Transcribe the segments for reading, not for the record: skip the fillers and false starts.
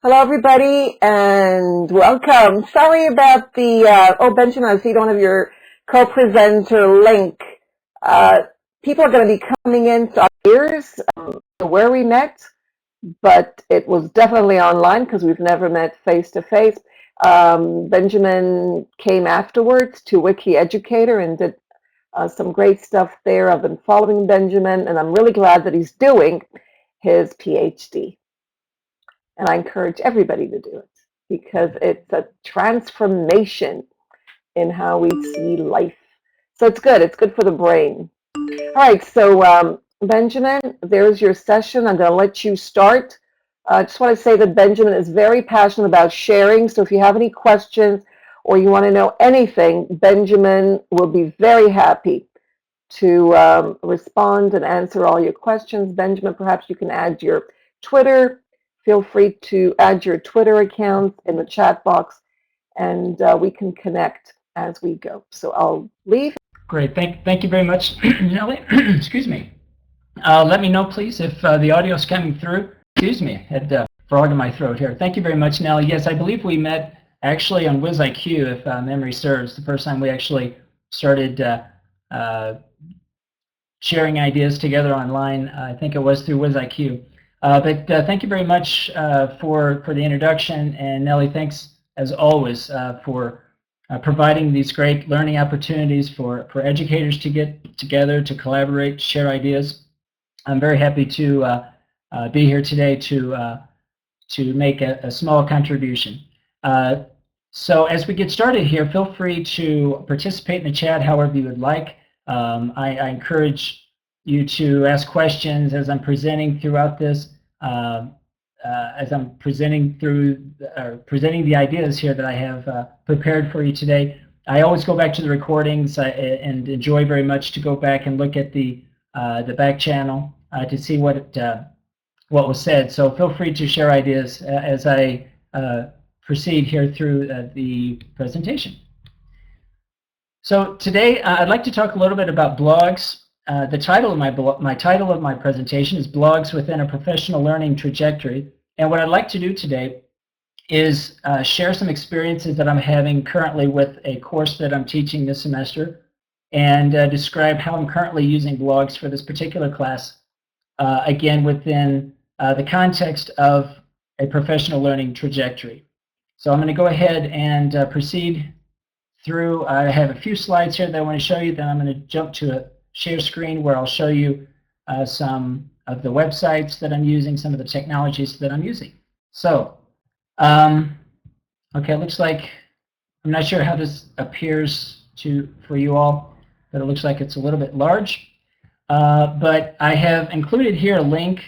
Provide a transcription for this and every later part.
Hello, everybody, and welcome. Sorry about the, Benjamin, I see you don't have your co-presenter link. People are going to be coming in to our ears where we met, but it was definitely online because we've never met face-to-face. Benjamin came afterwards to Wiki Educator and did some great stuff there. I've been following Benjamin, and I'm really glad that he's doing his PhD. And I encourage everybody to do it because it's a transformation in how we see life. So it's good. It's good for the brain. All right. So Benjamin, there's your session. I'm going to let you start. I just want to say that Benjamin is very passionate about sharing. So if you have any questions or you want to know anything, Benjamin will be very happy to respond and answer all your questions. Benjamin, perhaps you can add your Twitter. Feel free to add your Twitter account in the chat box, and we can connect as we go. So I'll leave. Great. Thank you very much, Nellie. Excuse me. Let me know, please, if the audio is coming through. Excuse me. I had a frog in my throat here. Thank you very much, Nellie. Yes, I believe we met actually on WizIQ, if memory serves, the first time we actually started sharing ideas together online. I think it was through WizIQ. But thank you very much for the introduction, and Nellie, thanks as always for providing these great learning opportunities for educators to get together, to collaborate, share ideas. I'm very happy to be here today to make a small contribution. So as we get started here, feel free to participate in the chat however you would like. I encourage you to ask questions as I'm presenting throughout this, as I'm presenting the ideas here that I have prepared for you today. I always go back to the recordings and enjoy very much to go back and look at the back channel to see what was said. So feel free to share ideas as I proceed here through the presentation. So today I'd like to talk a little bit about blogs. The title of my title of my presentation is Blogs Within a Professional Learning Trajectory. And what I'd like to do today is share some experiences that I'm having currently with a course that I'm teaching this semester, and describe how I'm currently using blogs for this particular class, again within the context of a professional learning trajectory. So I'm going to go ahead and proceed through. I have a few slides here that I want to show you, then I'm going to jump to a share screen where I'll show you some of the websites that I'm using, some of the technologies that I'm using. So, okay, it looks like, I'm not sure how this appears for you all, but it looks like it's a little bit large. But I have included here a link.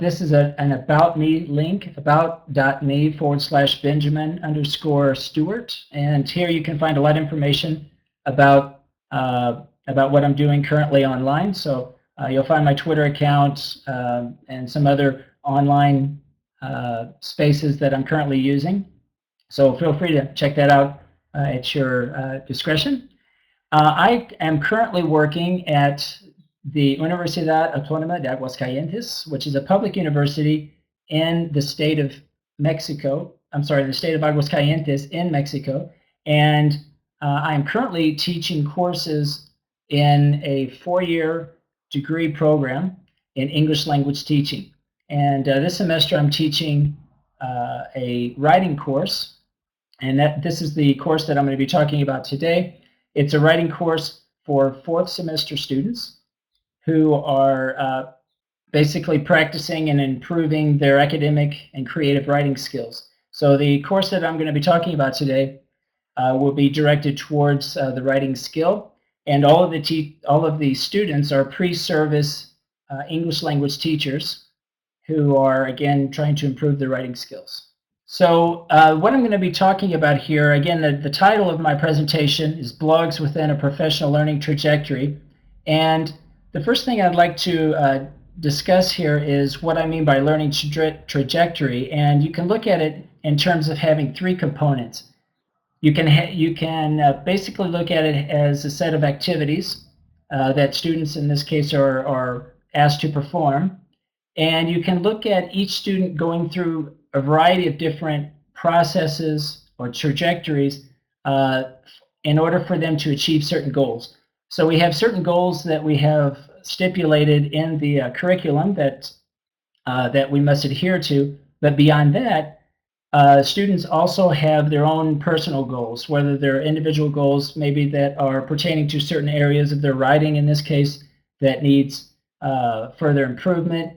This is an About Me link, about.me/Benjamin_Stewart. And here you can find a lot of information about what I'm doing currently online. So you'll find my Twitter account and some other online spaces that I'm currently using. So feel free to check that out at your discretion. I am currently working at the Universidad Autónoma de Aguascalientes, which is a public university in the state of Mexico. I'm sorry, the state of Aguascalientes in Mexico. And I'm currently teaching courses in a 4-year degree program in English language teaching. And this semester I'm teaching a writing course, and this is the course that I'm going to be talking about today. It's a writing course for 4th semester students who are basically practicing and improving their academic and creative writing skills. So the course that I'm going to be talking about today will be directed towards the writing skill, and all of the students are pre-service English language teachers who are, again, trying to improve their writing skills. So what I'm going to be talking about here, again, the title of my presentation is Blogs Within a Professional Learning Trajectory. And the first thing I'd like to discuss here is what I mean by learning trajectory. And you can look at it in terms of having 3 components. You can basically look at it as a set of activities that students in this case are asked to perform. And you can look at each student going through a variety of different processes or trajectories in order for them to achieve certain goals. So we have certain goals that we have stipulated in the curriculum that we must adhere to, but beyond that, students also have their own personal goals, whether they're individual goals maybe that are pertaining to certain areas of their writing, in this case, that needs further improvement.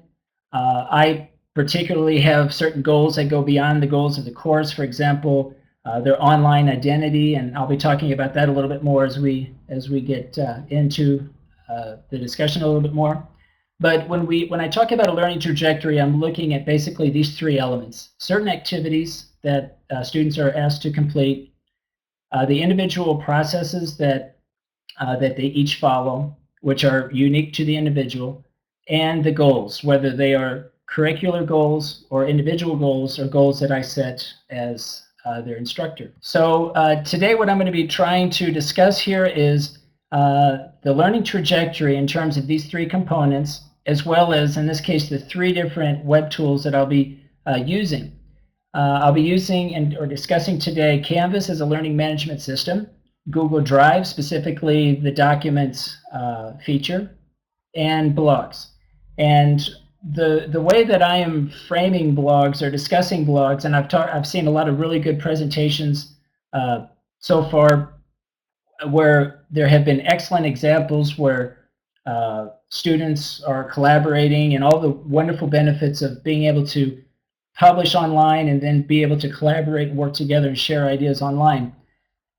I particularly have certain goals that go beyond the goals of the course. For example, their online identity, and I'll be talking about that a little bit more as we get into the discussion a little bit more. But when I talk about a learning trajectory, I'm looking at basically these three elements: certain activities that students are asked to complete, the individual processes that they each follow, which are unique to the individual, and the goals, whether they are curricular goals or individual goals or goals that I set as their instructor. So today what I'm going to be trying to discuss here is the learning trajectory in terms of these three components, as well as, in this case, the three different web tools that I'll be using. I'll be using or discussing today Canvas as a learning management system, Google Drive, specifically the Documents feature, and blogs. And the way that I am framing blogs or discussing blogs, and I've seen a lot of really good presentations so far where there have been excellent examples where students are collaborating and all the wonderful benefits of being able to publish online and then be able to collaborate and work together and share ideas online.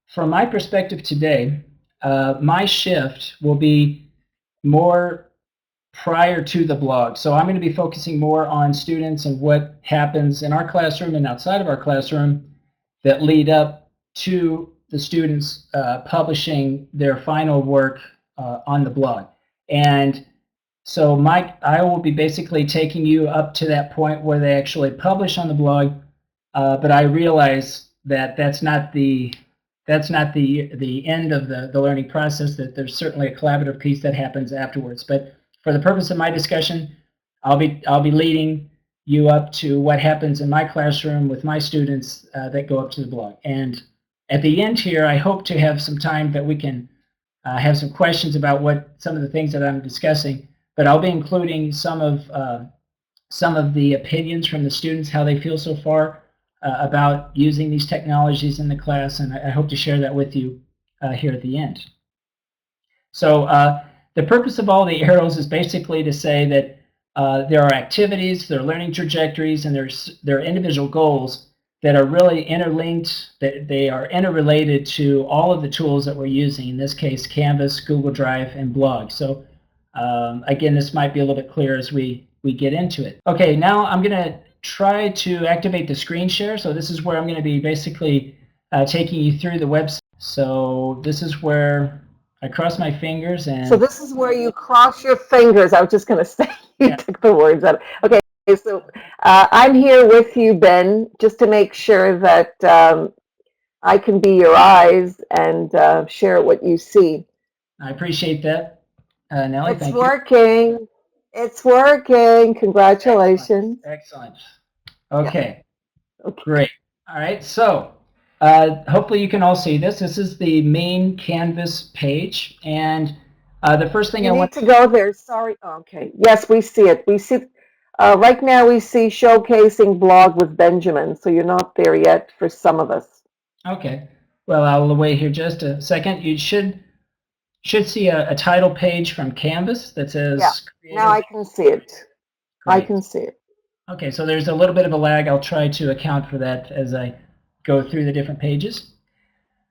From my perspective today, my shift will be more prior to the blog. So I'm going to be focusing more on students and what happens in our classroom and outside of our classroom that lead up to the students publishing their final work on the blog. And so I will be basically taking you up to that point where they actually publish on the blog, but I realize that that's not the end of the learning process, that there's certainly a collaborative piece that happens afterwards. But for the purpose of my discussion, I'll be leading you up to what happens in my classroom with my students that go up to the blog. And at the end here, I hope to have some time that we can have some questions about some of the things that I'm discussing. But I'll be including some of the opinions from the students, how they feel so far about using these technologies in the class, and I hope to share that with you here at the end. So the purpose of all the arrows is basically to say that there are activities, there are learning trajectories, and there are individual goals that are really interlinked, that they are interrelated to all of the tools that we're using, in this case, Canvas, Google Drive, and Blog. So again, this might be a little bit clearer as we get into it. Okay, now I'm going to try to activate the screen share. So this is where I'm going to be basically taking you through the website. So this is where I cross my fingers and... So this is where you cross your fingers. I was just going to say, you took the words out. Okay, so I'm here with you, Ben, just to make sure that I can be your eyes and share what you see. I appreciate that, Nellie. It's working. It's working. Congratulations. Excellent. Okay. Yeah. Okay. Great. All right. So hopefully you can all see this. This is the main Canvas page, and the first thing I want to go there. Sorry. Okay. Yes, we see it. We see. Right now, we see showcasing blog with Benjamin. So you're not there yet for some of us. Okay. Well, I'll wait here just a second. You should see a title page from Canvas that says... Yeah. Now I can see it. Great. I can see it. Okay, so there's a little bit of a lag. I'll try to account for that as I go through the different pages.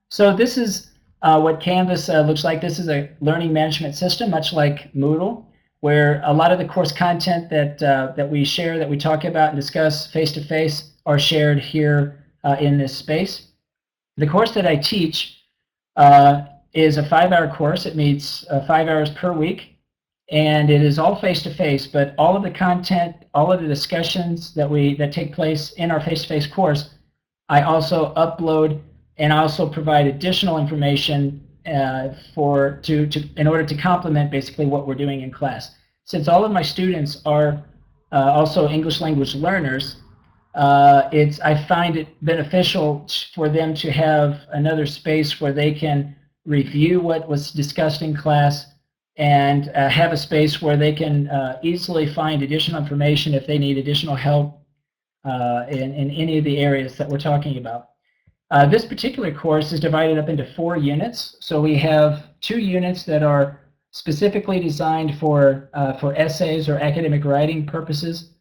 So this is what Canvas looks like. This is a learning management system, much like Moodle, where a lot of the course content that we share, that we talk about and discuss face-to-face, are shared here in this space. The course that I teach is a 5-hour course. It meets 5 hours per week, and it is all face-to-face, but all of the content, all of the discussions that take place in our face-to-face course, I also upload, and I also provide additional information in order to complement basically what we're doing in class. Since all of my students are also English language learners, I find it beneficial for them to have another space where they can review what was discussed in class and have a space where they can easily find additional information if they need additional help in any of the areas that we're talking about. This particular course is divided up into 4 units. So we have 2 units that are specifically designed for essays or academic writing purposes.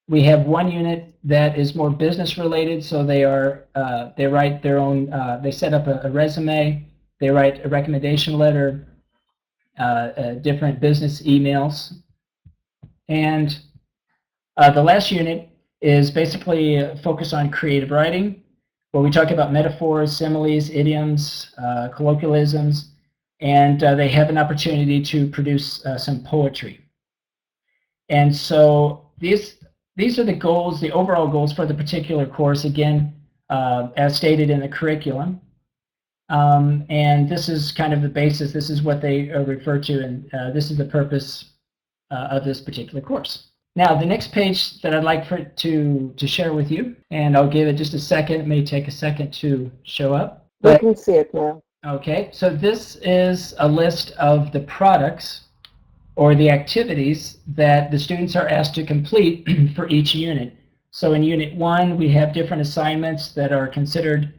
We have 1 unit that is more business related, so they write their own, they set up a resume, they write a recommendation letter, different business emails. And the last unit is basically focused on creative writing, where we talk about metaphors, similes, idioms, colloquialisms, and they have an opportunity to produce some poetry. And so these are the goals, the overall goals for the particular course, again, as stated in the curriculum. And this is kind of the basis, this is what they refer to, and this is the purpose of this particular course. Now, the next page that I'd like to share with you, and I'll give it just a second, it may take a second to show up. We can see it now. Okay, so this is a list of the products or the activities that the students are asked to complete for each unit. So in Unit 1, we have different assignments that are considered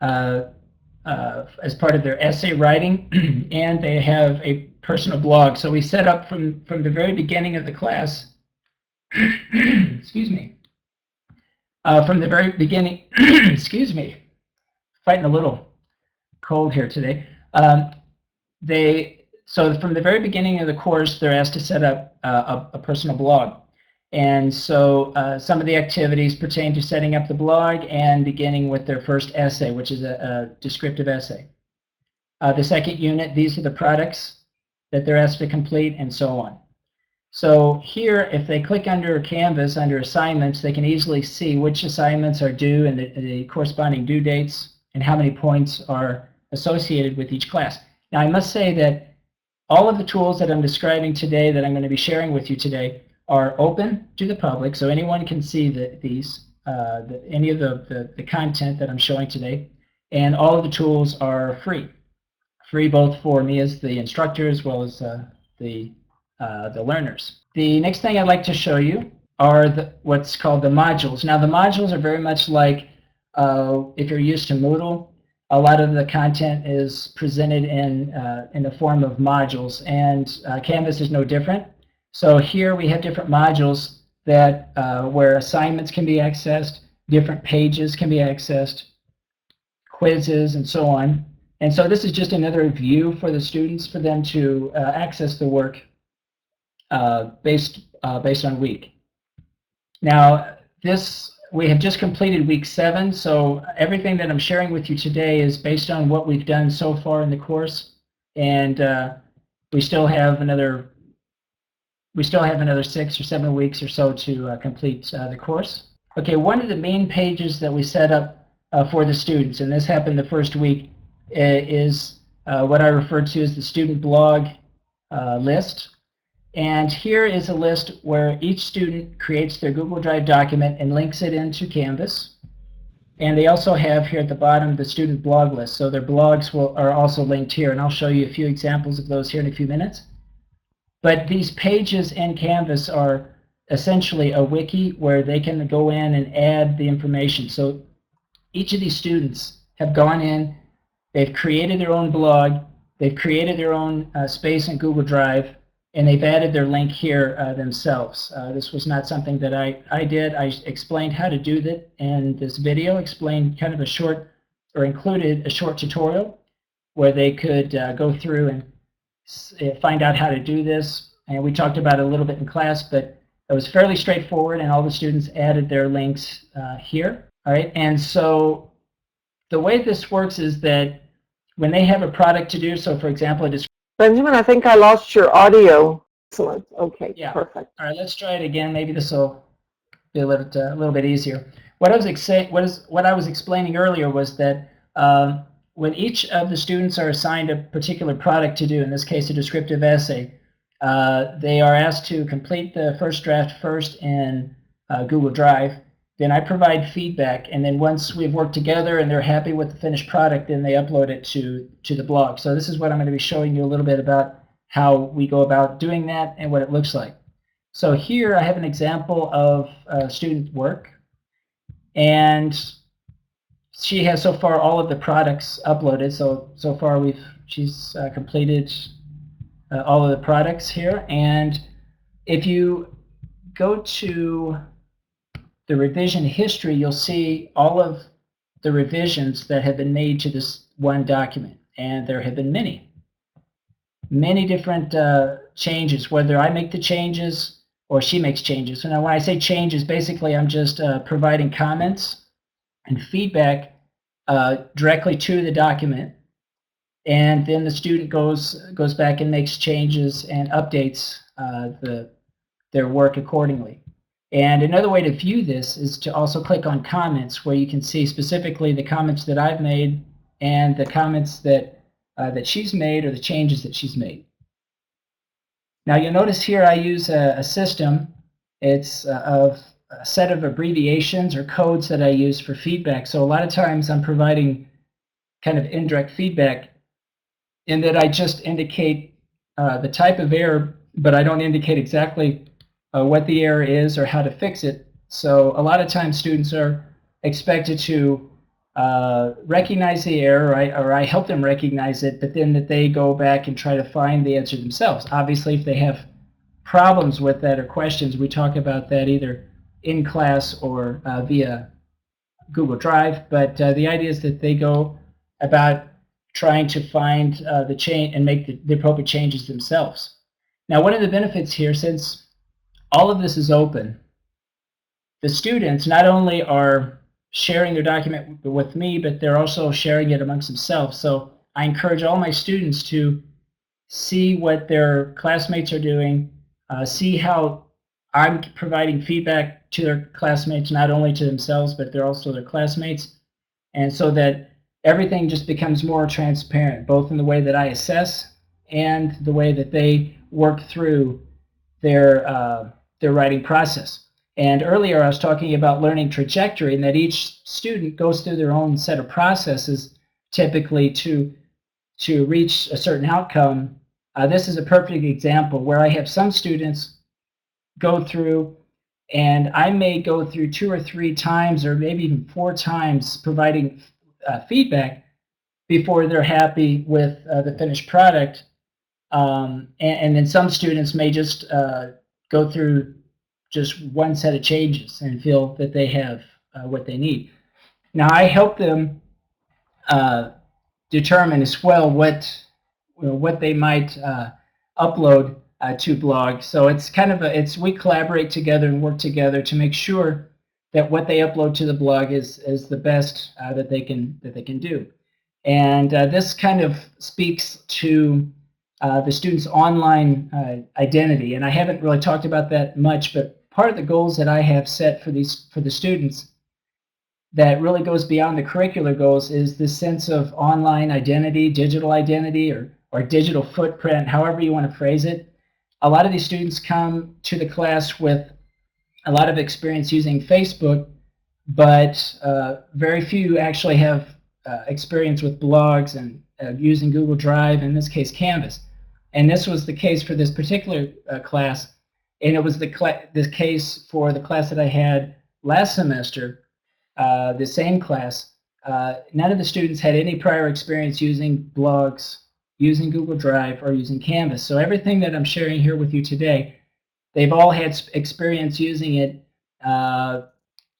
as part of their essay writing, and they have a personal blog. So we set up from the very beginning of the class, excuse me, from the very beginning, excuse me, fighting a little cold here today. So from the very beginning of the course, they're asked to set up a personal blog. And so some of the activities pertain to setting up the blog and beginning with their first essay, which is a descriptive essay. The second unit, these are the products that they're asked to complete, and so on. So here, if they click under Canvas, under assignments, they can easily see which assignments are due and the corresponding due dates and how many points are associated with each class. Now, I must say that all of the tools that I'm describing today, that I'm going to be sharing with you today, are open to the public, so anyone can see any of the content that I'm showing today, and all of the tools are free. Free both for me as the instructor as well as the learners. The next thing I'd like to show you are what's called the modules. Now the modules are very much like if you're used to Moodle, a lot of the content is presented in the form of modules, and Canvas is no different. So here we have different modules that where assignments can be accessed, different pages can be accessed, quizzes, and so on. And so this is just another view for the students for them to access the work based on week. Now, we have just completed week 7, so everything that I'm sharing with you today is based on what we've done so far in the course, and we still have another 6 or 7 weeks or so to complete the course. Okay, one of the main pages that we set up for the students, and this happened the first week, is what I refer to as the student blog list. And here is a list where each student creates their Google Drive document and links it into Canvas. And they also have here at the bottom the student blog list. So their blogs are also linked here, and I'll show you a few examples of those here in a few minutes. But these pages in Canvas are essentially a wiki where they can go in and add the information. So each of these students have gone in, they've created their own blog, they've created their own space in Google Drive, and they've added their link here themselves. This was not something that I did. I explained how to do that in this video, explained kind of a short, or included a short tutorial where they could go through and find out how to do this. And we talked about it a little bit in class, but it was fairly straightforward, and all the students added their links here. All right, and so the way this works is that when they have a product to do, so for example, it is Benjamin, I think I lost your audio. Excellent. Okay, yeah. Perfect. All right, let's try it again. Maybe this will be a little bit easier. What I was explaining earlier was that when each of the students are assigned a particular product to do, in this case a descriptive essay, they are asked to complete the first draft first in Google Drive. then I provide feedback, and then once we've worked together and they're happy with the finished product, then they upload it to the blog. So this is what I'm going to be showing you a little bit about how we go about doing that and what it looks like. So here I have an example of student work, and she has so far all of the products uploaded. So far she's completed all of the products here, and if you go to the revision history, you'll see all of the revisions that have been made to this one document, and there have been many different changes, whether I make the changes or she makes changes. So now when I say changes, basically I'm just providing comments and feedback directly to the document, and then the student goes back and makes changes and updates their work accordingly. And another way to view this is to also click on comments, where you can see specifically the comments that I've made and the comments that she's made, or the changes that she's made. Now you'll notice here I use a system. It's of a set of abbreviations or codes that I use for feedback. So a lot of times I'm providing kind of indirect feedback in that I just indicate the type of error, but I don't indicate exactly what the error is or how to fix it. So a lot of times students are expected to recognize the error, or I help them recognize it, but then that they go back and try to find the answer themselves. Obviously, if they have problems with that or questions, we talk about that either in class or via Google Drive, but the idea is that they go about trying to find the change and make the appropriate changes themselves. Now, one of the benefits here, since all of this is open, the students not only are sharing their document with me, but they're also sharing it amongst themselves. So I encourage all my students to see what their classmates are doing, see how I'm providing feedback to their classmates, not only to themselves, but they're also their classmates, and so that everything just becomes more transparent, both in the way that I assess and the way that they work through their writing process. And earlier I was talking about learning trajectory, and that each student goes through their own set of processes typically to reach a certain outcome. This is a perfect example where I have some students go through, and I may go through 2 or 3 times, or maybe even 4 times, providing feedback before they're happy with the finished product. And then some students may just go through just one set of changes and feel that they have what they need. Now I help them determine as well what they might upload to blog. So it's kind of we collaborate together and work together to make sure that what they upload to the blog is the best that they can do. And this kind of speaks to the student's online identity, and I haven't really talked about that much, but part of the goals that I have set for the students that really goes beyond the curricular goals is this sense of online identity, digital identity, or digital footprint, however you want to phrase it. A lot of these students come to the class with a lot of experience using Facebook, but very few actually have experience with blogs and using Google Drive, in this case Canvas. And this was the case for this particular class, and it was the case for the class that I had last semester, the same class. None of the students had any prior experience using blogs, using Google Drive, or using Canvas. So everything that I'm sharing here with you today, they've all had experience using it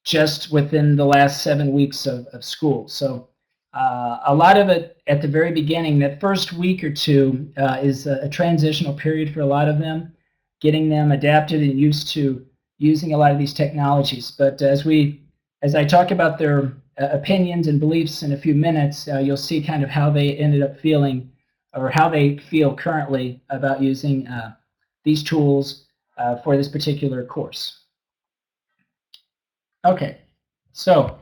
just within the last 7 weeks of school. So a lot of it at the very beginning, that first week or two, is a transitional period for a lot of them, getting them adapted and used to using a lot of these technologies. But as I talk about their opinions and beliefs in a few minutes, you'll see kind of how they ended up feeling, or how they feel currently about using these tools for this particular course. Okay, so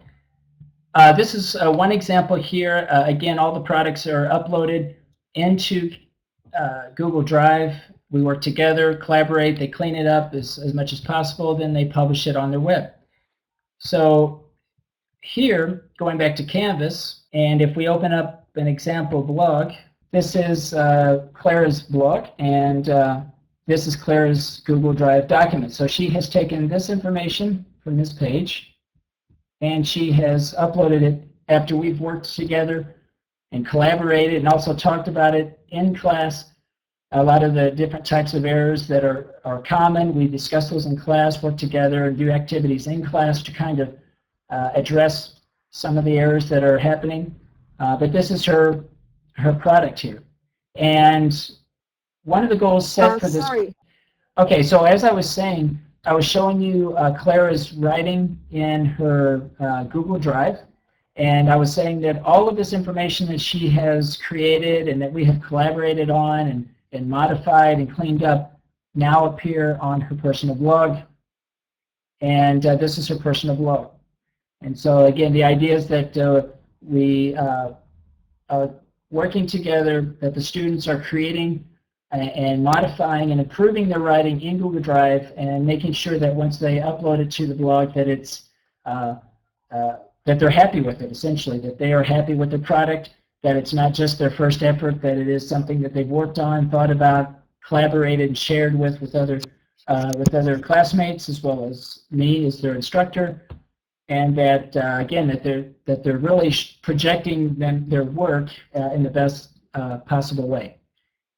this is one example here. Again, all the products are uploaded into Google Drive. We work together, collaborate, they clean it up as much as possible, then they publish it on their web. So here, going back to Canvas, and if we open up an example blog, this is Clara's blog, and this is Clara's Google Drive document. So she has taken this information from this page, and she has uploaded it after we've worked together and collaborated and also talked about it in class. A lot of the different types of errors that are common, we discuss those in class, work together, and do activities in class to kind of address some of the errors that are happening. But this is her product here. And one of the goals set for this... Sorry. Okay, so as I was saying, I was showing you Clara's writing in her Google Drive. And I was saying that all of this information that she has created and that we have collaborated on and modified and cleaned up now appear on her personal blog. And this is her personal blog. And so again, the idea is that we are working together, that the students are creating and modifying and improving their writing in Google Drive and making sure that once they upload it to the blog that it's that they're happy with it, essentially, that they are happy with the product, that it's not just their first effort, that it is something that they've worked on, thought about, collaborated, and shared with other classmates as well as me as their instructor, and that again that they're really projecting their work in the best possible way.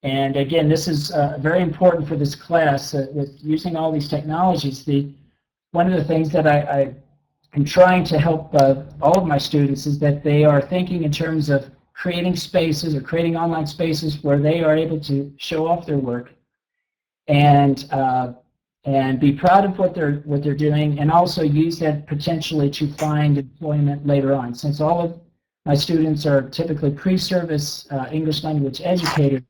And again, this is very important for this class with using all these technologies. One of the things that I'm trying to help all of my students is that they are thinking in terms of creating spaces or creating online spaces where they are able to show off their work and be proud of what they're doing, and also use that potentially to find employment later on. Since all of my students are typically pre-service English language educators,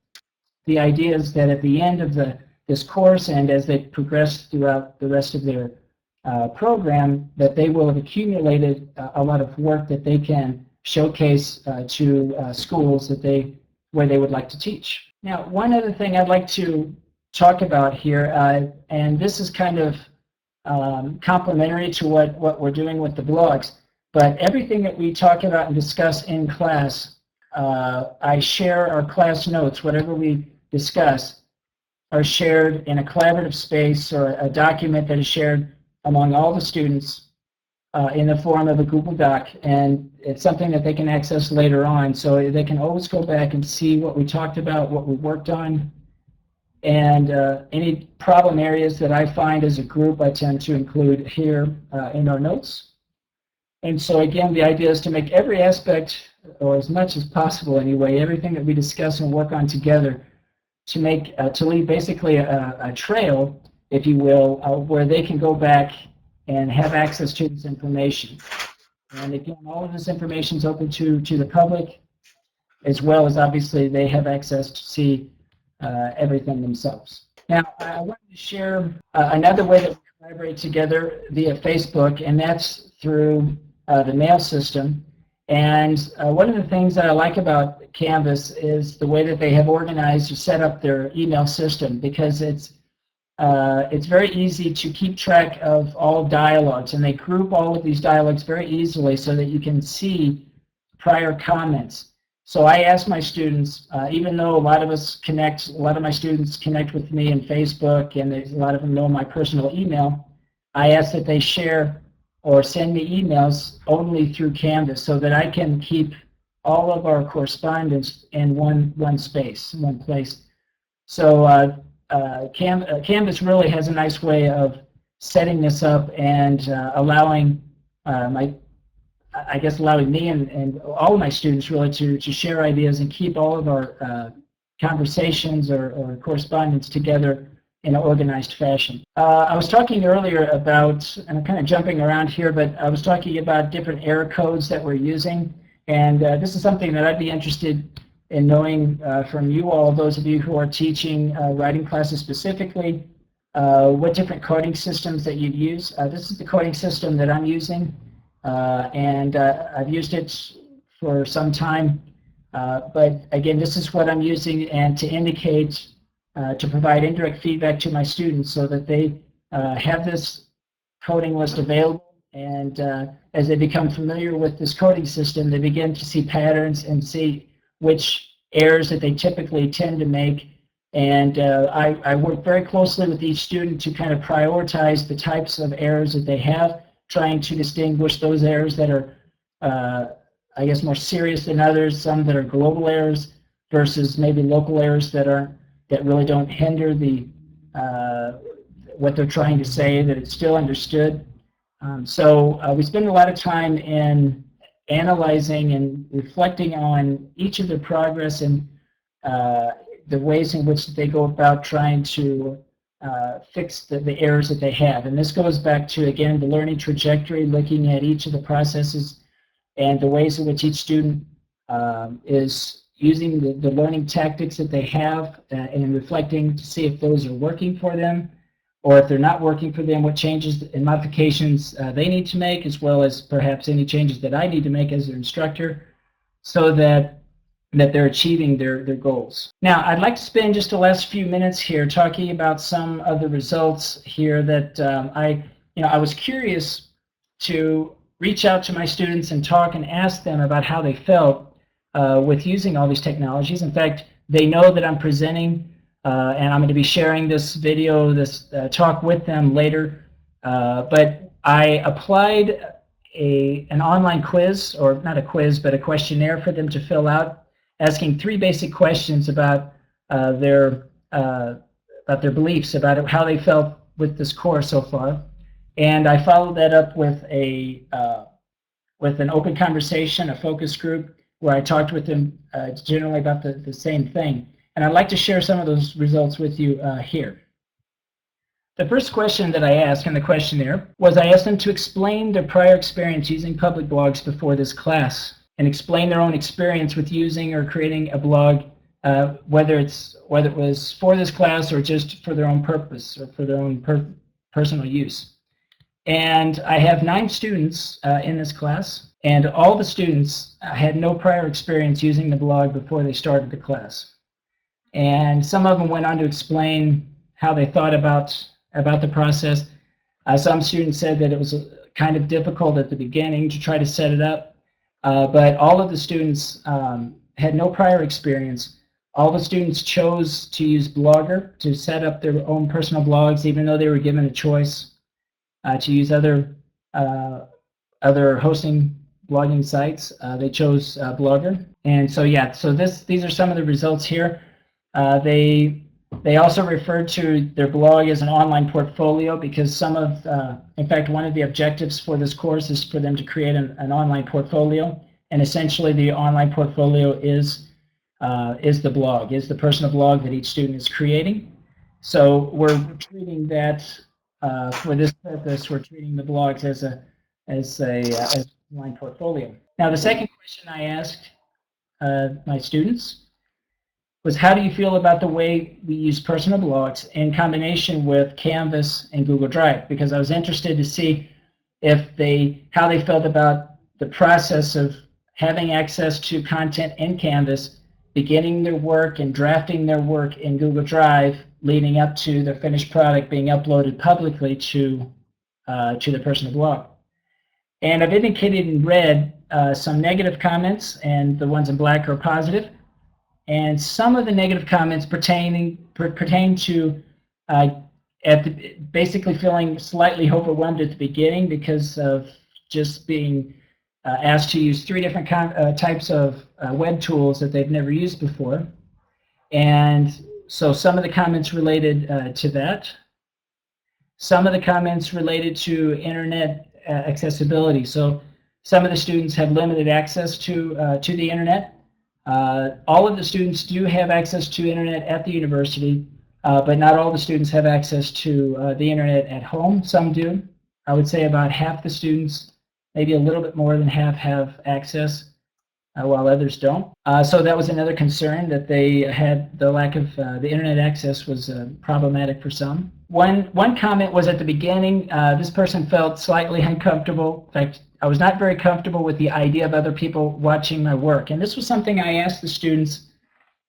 the idea is that at the end of this course and as they progress throughout the rest of their program, that they will have accumulated a lot of work that they can showcase to schools where they would like to teach. Now, one other thing I'd like to talk about here, and this is kind of complementary to what we're doing with the blogs, but everything that we talk about and discuss in class, I share our class notes, whatever we discuss, are shared in a collaborative space or a document that is shared among all the students in the form of a Google Doc, and it's something that they can access later on, so they can always go back and see what we talked about, what we worked on, and any problem areas that I find as a group I tend to include here in our notes. And so again, the idea is to make every aspect, or as much as possible anyway, everything that we discuss and work on together to leave basically a trail, if you will, where they can go back and have access to this information. And again, all of this information is open to the public, as well as obviously they have access to see everything themselves. Now, I wanted to share another way that we collaborate together via Facebook, and that's through the mail system. And one of the things that I like about Canvas is the way that they have organized or set up their email system, because it's very easy to keep track of all dialogues, and they group all of these dialogues very easily so that you can see prior comments. So I ask my students, even though a lot of my students connect with me in Facebook, and a lot of them know my personal email, I ask that they share or send me emails only through Canvas so that I can keep all of our correspondence in one space, one place. So Canvas really has a nice way of setting this up and allowing allowing me and all of my students really to share ideas and keep all of our conversations or correspondence together in an organized fashion. I was talking earlier about, and I'm kind of jumping around here, but I was talking about different error codes that we're using, and this is something that I'd be interested in knowing from you all, those of you who are teaching writing classes specifically, what different coding systems that you'd use. This is the coding system that I'm using, and I've used it for some time, but again, this is what I'm using, and to indicate, to provide indirect feedback to my students so that they have this coding list available And as they become familiar with this coding system, they begin to see patterns and see which errors that they typically tend to make. And I work very closely with each student to kind of prioritize the types of errors that they have, trying to distinguish those errors that are, I guess, more serious than others, some that are global errors versus maybe local errors that really don't hinder the what they're trying to say, that it's still understood. So we spend a lot of time in analyzing and reflecting on each of their progress and the ways in which they go about trying to fix the errors that they have. And this goes back to, again, the learning trajectory, looking at each of the processes and the ways in which each student is using the learning tactics that they have and reflecting to see if those are working for them, or if they're not working for them, what changes and modifications they need to make, as well as perhaps any changes that I need to make as their instructor, so that they're achieving their goals. Now, I'd like to spend just the last few minutes here talking about some of the results here that I was curious to reach out to my students and talk and ask them about how they felt with using all these technologies. In fact, they know that I'm presenting and I'm going to be sharing this video, this talk with them later. But I applied an online quiz, or not a quiz, but a questionnaire for them to fill out, asking 3 basic questions about their beliefs, about how they felt with this course so far. And I followed that up with with an open conversation, a focus group, where I talked with them generally about the same thing. And I'd like to share some of those results with you here. The first question that I asked in the questionnaire was, I asked them to explain their prior experience using public blogs before this class, and explain their own experience with using or creating a blog, whether it was for this class or just for their own purpose or for their own personal use. And I have 9 students in this class, and all the students had no prior experience using the blog before they started the class. And some of them went on to explain how they thought about the process. Some students said that it was kind of difficult at the beginning to try to set it up, but all of the students had no prior experience. All the students chose to use Blogger to set up their own personal blogs, even though they were given a choice to use other hosting blogging sites. They chose Blogger. And so yeah, so these are some of the results here. They also referred to their blog as an online portfolio, because in fact, one of the objectives for this course is for them to create an online portfolio. And essentially the online portfolio is the blog, is the personal blog that each student is creating. So we're treating that, for this purpose, we're treating the blogs as an online portfolio. Now, the second question I asked my students was, how do you feel about the way we use personal blogs in combination with Canvas and Google Drive? Because I was interested to see how they felt about the process of having access to content in Canvas, beginning their work and drafting their work in Google Drive, leading up to their finished product being uploaded publicly to the personal blog. And I've indicated in red some negative comments, and the ones in black are positive. And some of the negative comments pertain to basically feeling slightly overwhelmed at the beginning because of just being asked to use 3 different types of web tools that they've never used before. And so some of the comments related to that. Some of the comments related to internet accessibility. So some of the students have limited access to the internet. All of the students do have access to internet at the university, but not all the students have access to the internet at home. Some do. I would say about half the students, maybe a little bit more than half, have access, while others don't. So that was another concern, that they had the lack of the internet access was problematic for some. One comment was at the beginning, this person felt slightly uncomfortable. In fact, I was not very comfortable with the idea of other people watching my work. And this was something I asked the students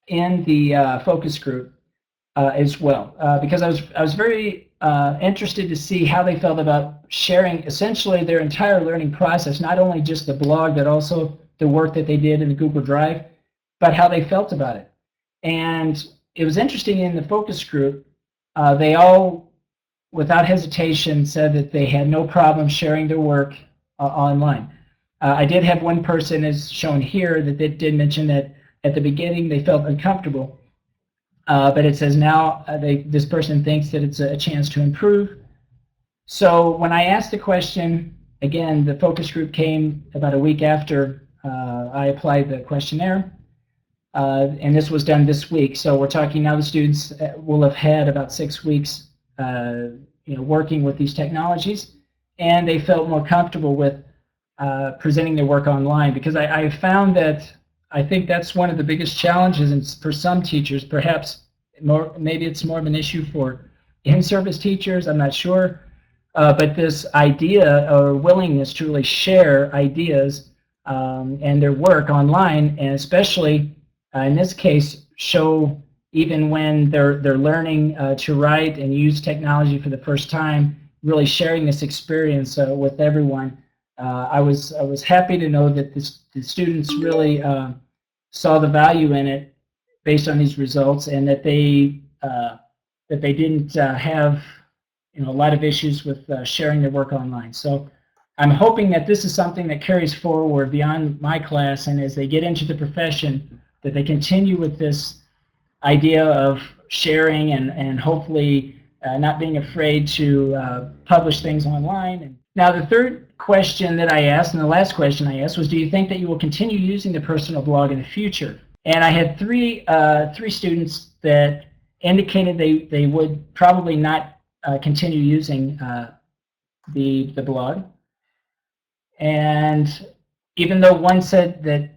in the focus group as well, because I was very interested to see how they felt about sharing essentially their entire learning process, not only just the blog, but also the work that they did in the Google Drive, but how they felt about it. And it was interesting in the focus group, they all, without hesitation, said that they had no problem sharing their work online. I did have one person, as shown here, that did mention that at the beginning they felt uncomfortable, but it says now this person thinks that it's a chance to improve. So when I asked the question, again, the focus group came about a week after I applied the questionnaire, and this was done this week. So we're talking now the students will have had about 6 weeks working with these technologies, and they felt more comfortable with presenting their work online, because I found that I think that's one of the biggest challenges, and for some teachers, perhaps maybe it's more of an issue for in-service teachers, I'm not sure, but this idea or willingness to really share ideas and their work online, and especially in this case, show even when they're learning to write and use technology for the first time, really sharing this experience with everyone. I was happy to know that the students really saw the value in it based on these results, and that they didn't have a lot of issues with sharing their work online. So I'm hoping that this is something that carries forward beyond my class, and as they get into the profession, that they continue with this idea of sharing and hopefully not being afraid to publish things online. Now, the third question that I asked, and the last question I asked, was, do you think that you will continue using the personal blog in the future? And I had three students that indicated they would probably not continue using the blog. And even though one said that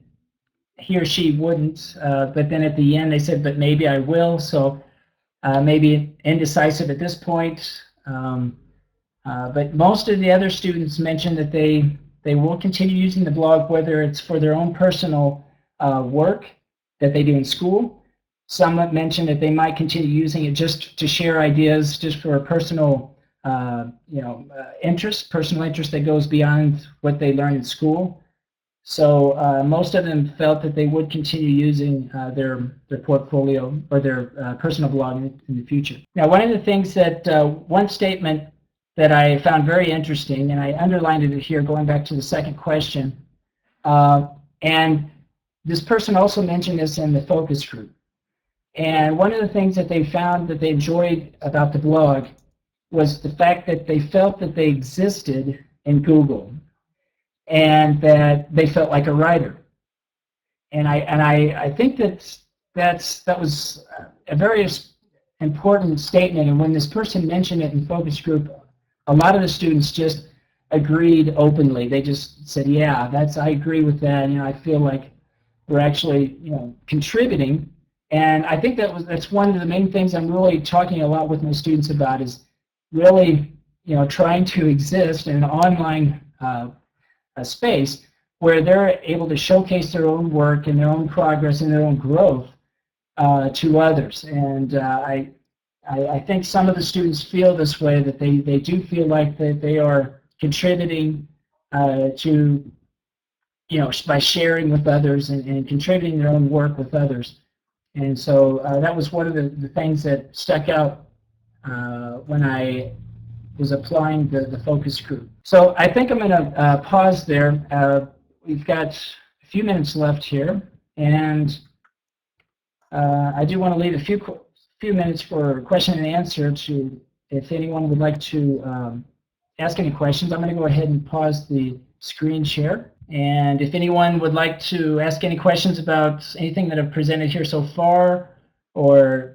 he or she wouldn't, but then at the end they said, but maybe I will. So maybe indecisive at this point. But most of the other students mentioned that they will continue using the blog, whether it's for their own personal work that they do in school. Some have mentioned that they might continue using it just to share ideas, just for a personal personal interest that goes beyond what they learn in school. So most of them felt that they would continue using their portfolio or their personal blog in the future. Now, one of the things that one statement that I found very interesting, and I underlined it here going back to the second question, and this person also mentioned this in the focus group. And one of the things that they found that they enjoyed about the blog was the fact that they felt that they existed in Google, and that they felt like a writer. And I think that was a very important statement. And when this person mentioned it in focus group, a lot of the students just agreed openly. They just said, "Yeah, I agree with that. I feel like we're actually contributing." And I think that's one of the main things I'm really talking a lot with my students about, is really trying to exist in an online space where they're able to showcase their own work and their own progress and their own growth to others. And I think some of the students feel this way, that they do feel like that they are contributing to, by sharing with others and contributing their own work with others. And so that was one of the things that stuck out when I was applying the focus group. So I think I'm going to pause there. We've got a few minutes left here, and I do want to leave a few minutes for question and answer, to if anyone would like to ask any questions. I'm going to go ahead and pause the screen share. And if anyone would like to ask any questions about anything that I've presented here so far, or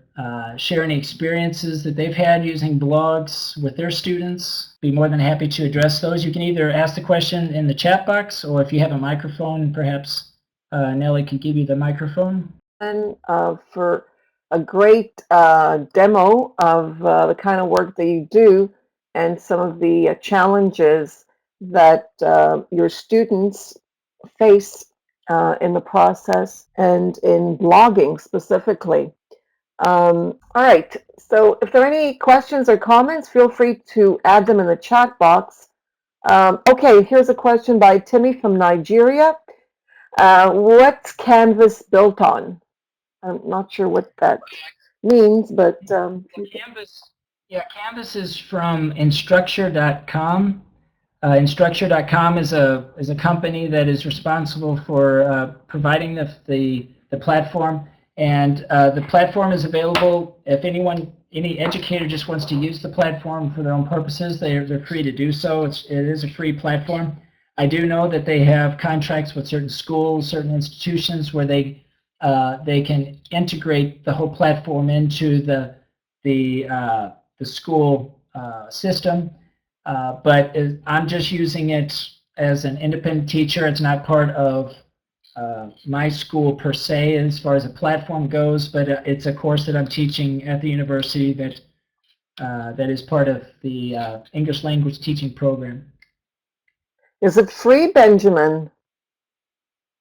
share any experiences that they've had using blogs with their students, be more than happy to address those. You can either ask the question in the chat box, or if you have a microphone, perhaps Nellie can give you the microphone. And for a great demo of the kind of work that you do, and some of the challenges that your students face in the process, and in blogging specifically. All right, so if there are any questions or comments, feel free to add them in the chat box. Okay, here's a question by Timmy from Nigeria. What's Canvas built on? I'm not sure what that means, but Canvas, yeah, Canvas is from Instructure.com. Instructure.com is a company that is responsible for providing the platform, and the platform is available if any educator just wants to use the platform for their own purposes. They're free to do so. It is a free platform. I do know that they have contracts with certain schools, certain institutions where they can integrate the whole platform into the school system. But I'm just using it as an independent teacher. It's not part of my school per se as far as a platform goes, but it's a course that I'm teaching at the university that is part of the English language teaching program. is it free, Benjamin?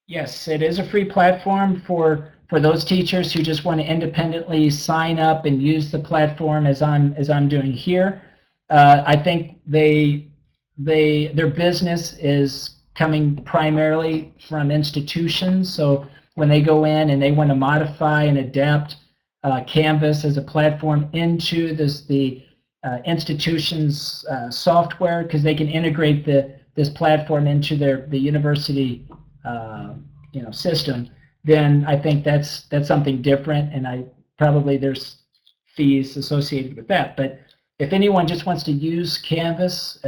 Yes, it is a free platform for those teachers who just want to independently sign up and use the platform as I'm doing here. I think their business is coming primarily from institutions. So when they go in and they want to modify and adapt Canvas as a platform into the institution's software, because they can integrate this platform into the university system, then I think that's something different, and probably there's fees associated with that. But if anyone just wants to use Canvas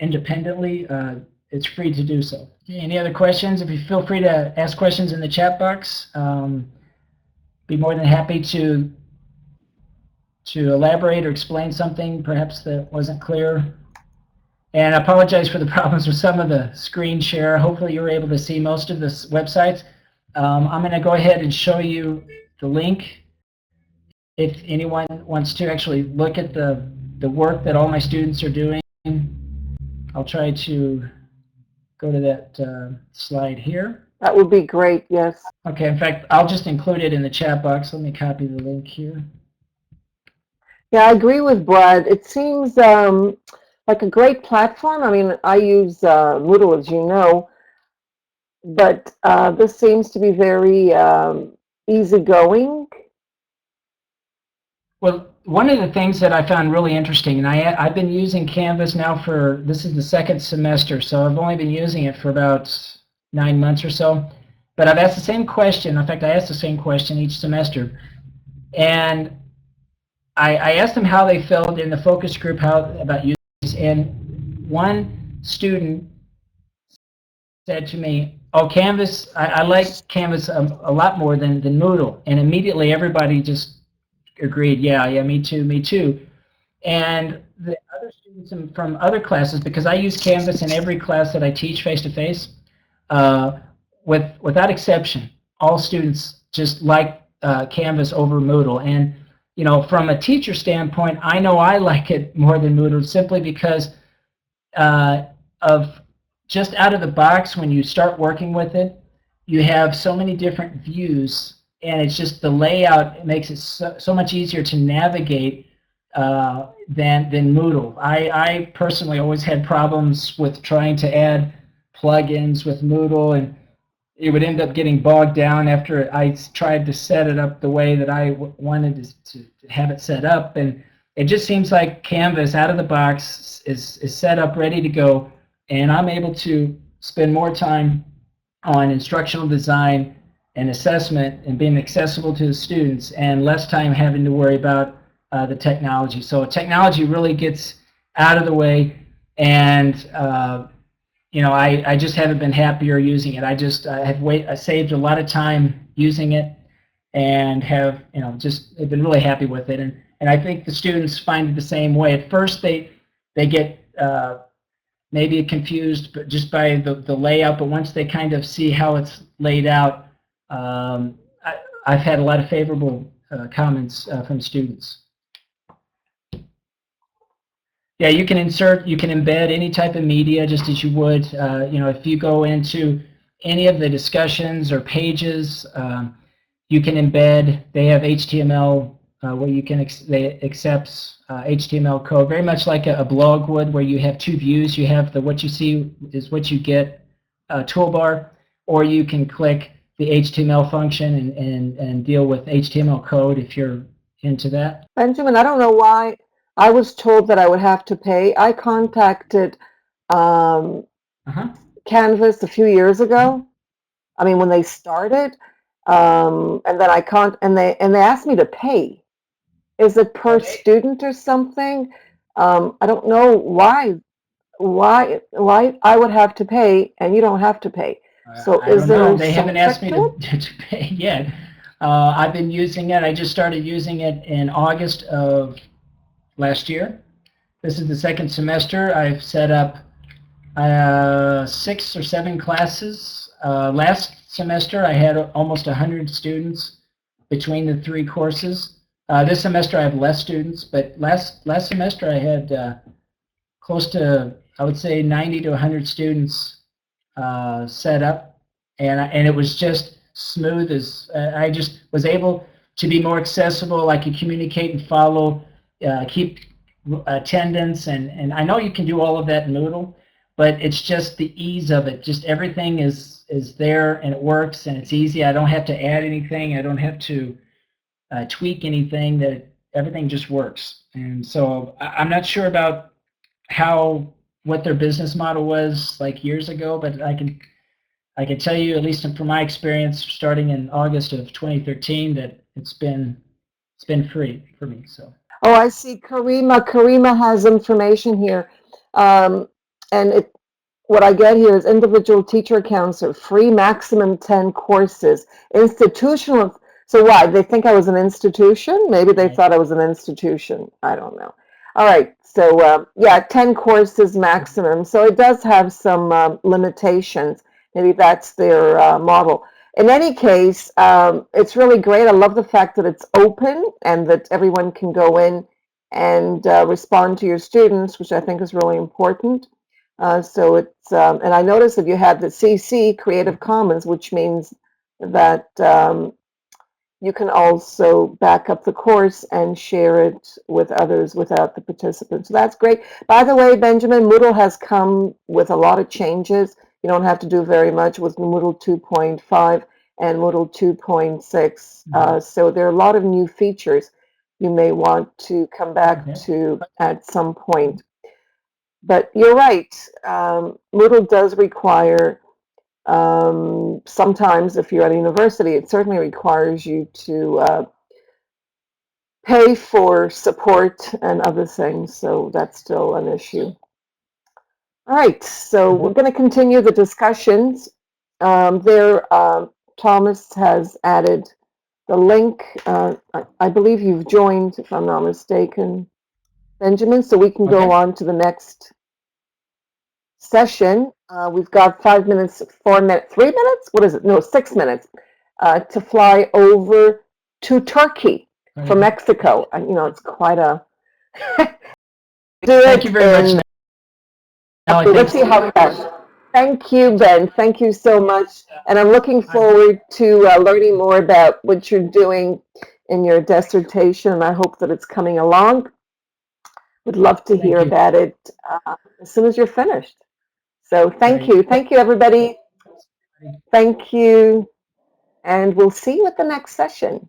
independently, it's free to do so. Any other questions? If you feel free to ask questions in the chat box, be more than happy to elaborate or explain something perhaps that wasn't clear. And I apologize for the problems with some of the screen share. Hopefully you were able to see most of the websites. I'm going to go ahead and show you the link. If anyone wants to actually look at the work that all my students are doing, I'll try to go to that slide here. That would be great, yes. Okay, in fact, I'll just include it in the chat box. Let me copy the link here. Yeah, I agree with Brad. It seems like a great platform. I mean, I use Moodle, as you know, but this seems to be very easygoing. Well, one of the things that I found really interesting, and I've been using Canvas now this is the second semester, so I've only been using it for about 9 months or so. But I've asked the same question. In fact, I asked the same question each semester. And I asked them how they felt in the focus group about using this. And one student said to me, oh, Canvas, I like Canvas a lot more than Moodle. And immediately everybody just agreed, yeah, me too. And the other students from other classes, because I use Canvas in every class that I teach face-to-face, without exception, all students just like Canvas over Moodle. And from a teacher standpoint, I know I like it more than Moodle simply because of just out of the box, when you start working with it, you have so many different views, and it's just the layout. It makes it so much easier to navigate than Moodle. I personally always had problems with trying to add plugins with Moodle, and it would end up getting bogged down after I tried to set it up the way that I wanted to have it set up. And it just seems like Canvas out of the box is set up, ready to go, and I'm able to spend more time on instructional design and assessment and being accessible to the students, and less time having to worry about the technology. So technology really gets out of the way, and I just haven't been happier using it. I saved a lot of time using it, and have just been really happy with it. And I think the students find it the same way. At first they get maybe confused, but just by the layout. But once they kind of see how it's laid out, I've had a lot of favorable comments from students. Yeah, you can embed any type of media just as you would. If you go into any of the discussions or pages, you can embed. They have HTML where you can they accepts HTML code, very much like a blog would, where you have two views. You have the what you see is what you get toolbar, or you can click the HTML function and deal with HTML code if you're into that. Benjamin, I don't know why I was told that I would have to pay. I contacted Canvas a few years ago. I mean, when they started, and then and they asked me to pay. Is it per student or something? I don't know why I would have to pay and you don't have to pay. So I is don't know. there They some haven't asked me trick to pay yet. I've been using it. I just started using it in August of last year. This is the second semester. I've set up 6 or 7 classes. Last semester I had almost 100 students between the 3 courses. This semester I have less students, but last semester I had close to, I would say, 90 to 100 students set up, and it was just smooth as I just was able to be more accessible. I could communicate and follow, keep attendance, and I know you can do all of that in Moodle, but it's just the ease of it. Just everything is there and it works and it's easy. I don't have to add anything. I don't have to tweak anything. That everything just works. And so I'm not sure about what their business model was like years ago, but I can tell you, at least from my experience, starting in August of 2013, that it's been free for me. So. Oh, I see Karima. Karima has information here. And what I get here is individual teacher accounts are free, maximum 10 courses. Institutional, so why? They think I was an institution? Maybe they thought I was an institution. I don't know. All right, so yeah, 10 courses maximum. So it does have some limitations. Maybe that's their model. In any case, it's really great. I love the fact that it's open and that everyone can go in and respond to your students, which I think is really important. So it's, and I noticed that you have the CC Creative Commons, which means that you can also back up the course and share it with others without the participants. So that's great. By the way, Benjamin, Moodle has come with a lot of changes. You don't have to do very much with Moodle 2.5 and Moodle 2.6. So there are a lot of new features you may want to come back to at some point. But you're right. Moodle does require, sometimes if you're at a university, it certainly requires you to pay for support and other things. So that's still an issue. All right, so we're going to continue the discussions. Thomas has added the link. I believe you've joined, if I'm not mistaken, Benjamin, so we can go on to the next session. We've got 5 minutes, 4 minutes, 3 minutes? What is it? No, 6 minutes to fly over to Turkey from Mexico. You know, it's quite a... Thank you very much. Let's see how it goes. Thank you, Ben. Thank you so much. And I'm looking forward to learning more about what you're doing in your dissertation, and I hope that it's coming along. Would love to hear about it as soon as you're finished. So thank you. Thank you, everybody. Thank you. And we'll see you at the next session.